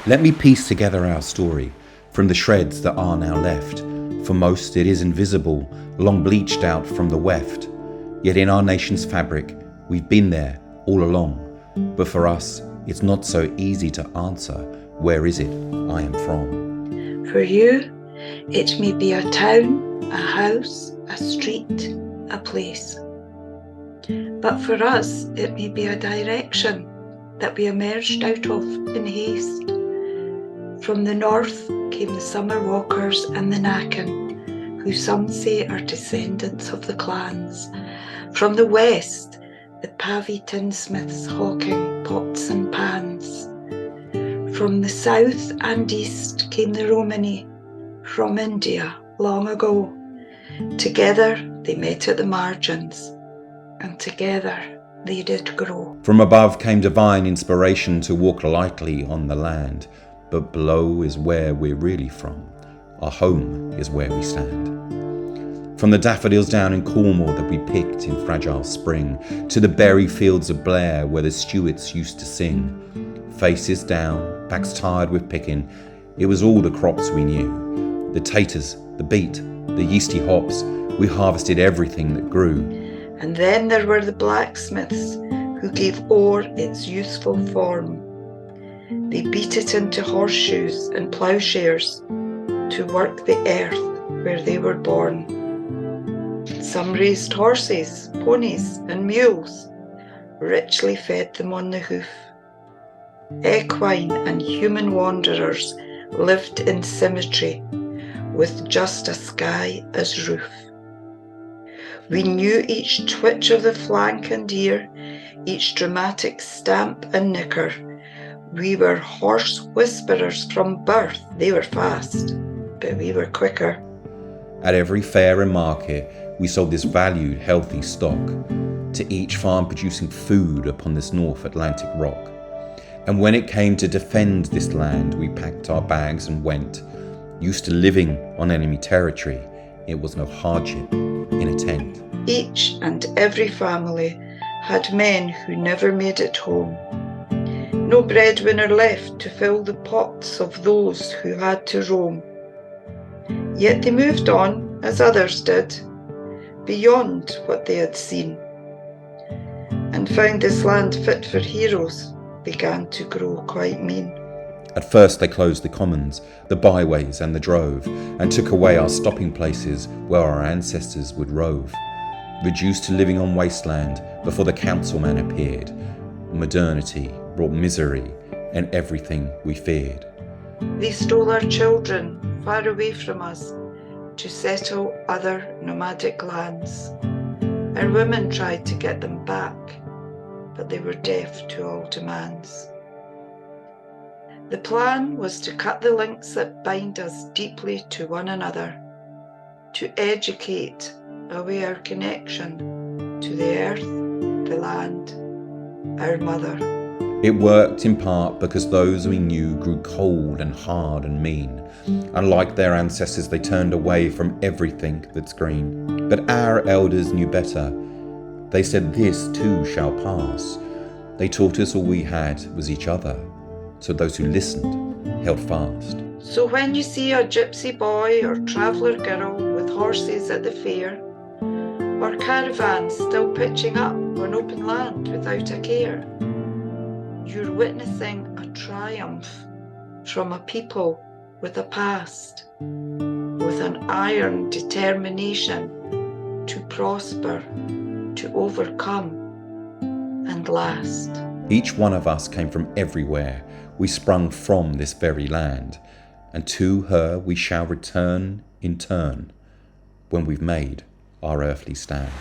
Let me piece together our story from the shreds that are now left. For most it is invisible, long bleached out from the weft. Yet in our nation's fabric, we've been there all along. But for us, it's not so easy to answer, where is it I am from? For you, it may be a town, a house, a street, a place. But for us, it may be a direction that we emerged out of in haste. From the north came the summer walkers and the knackin, who some say are descendants of the clans. From the west, the pavy tinsmiths hawking pots and pans. From the south and east came the Romany, from India long ago. Together they met at the margins, and together they did grow. From above came divine inspiration to walk lightly on the land, but below is where we're really from. Our home is where we stand. From the daffodils down in Cornwall that we picked in fragile spring, to the berry fields of Blair where the Stuarts used to sing. Faces down, backs tired with picking, it was all the crops we knew. The taters, the beet, the yeasty hops, we harvested everything that grew. And then there were the blacksmiths who gave ore its useful form. They beat it into horseshoes and ploughshares to work the earth where they were born. Some raised horses, ponies and mules, richly fed them on the hoof. Equine and human wanderers lived in symmetry, with just a sky as roof. We knew each twitch of the flank and ear, each dramatic stamp and nicker. We were hoarse whisperers from birth. They were fast, but we were quicker. At every fair and market, we sold this valued, healthy stock to each farm producing food upon this North Atlantic rock. And when it came to defend this land, we packed our bags and went. Used to living on enemy territory, it was no hardship in a tent. Each and every family had men who never made it home. No breadwinner left to fill the pots of those who had to roam. Yet they moved on, as others did, beyond what they had seen, and found this land fit for heroes began to grow quite mean. At first they closed the commons, the byways and the drove, and took away our stopping places where our ancestors would rove. Reduced to living on wasteland before the councilman appeared, modernity brought misery and everything we feared. They stole our children far away from us to settle other nomadic lands. Our women tried to get them back, but they were deaf to all demands. The plan was to cut the links that bind us deeply to one another, to educate away our connection to the earth, the land, our mother. It worked in part because those we knew grew cold and hard and mean. Unlike their ancestors, they turned away from everything that's green. But our elders knew better. They said, this too shall pass. They taught us all we had was each other. So those who listened held fast. So when you see a gypsy boy or traveller girl with horses at the fair, or caravans still pitching up on open land without a care, you're witnessing a triumph from a people with a past, with an iron determination to prosper, to overcome and last. Each one of us came from everywhere. We sprung from this very land, and to her we shall return in turn when we've made our earthly stand.